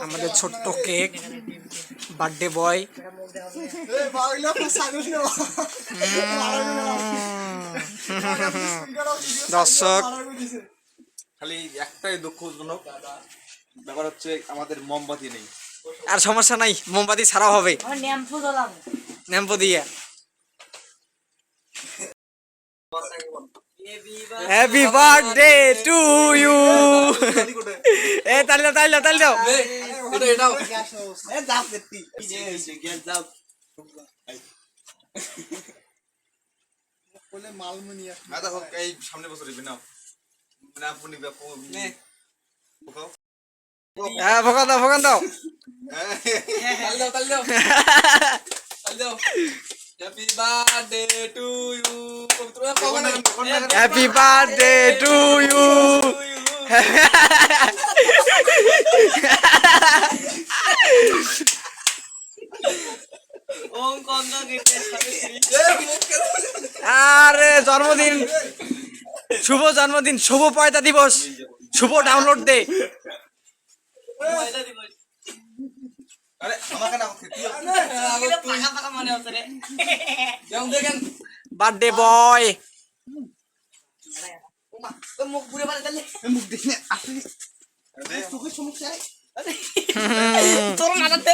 আমাদের ছোট্ট cake birthday boy. দর্শক খালি একটাই দুঃখজনক ব্যাপার হচ্ছে আমাদের মোমবাতি নেই। আর সমস্যা নাই, মোমবাতি ছাড়াও হবে, ন্যাম্পো দিয়ে। Happy birthday to you. এ তাইলে তাইলে তাইলে দাও। এই সামনে বছর দিবি না হ্যাঁ ভোগান দাও, ভোগান দাও। Happy birthday to you. Happy birthday to you. আরে জন্মদিন, শুভ জন্মদিন, শুভ পয়দা দিবস, শুভ ডাউনলোড দে। আরে আমাকে না বার্থডে বয়। মুখ ঘুরে পারে তাহলে মুখ দেখি না তোর মাথাতে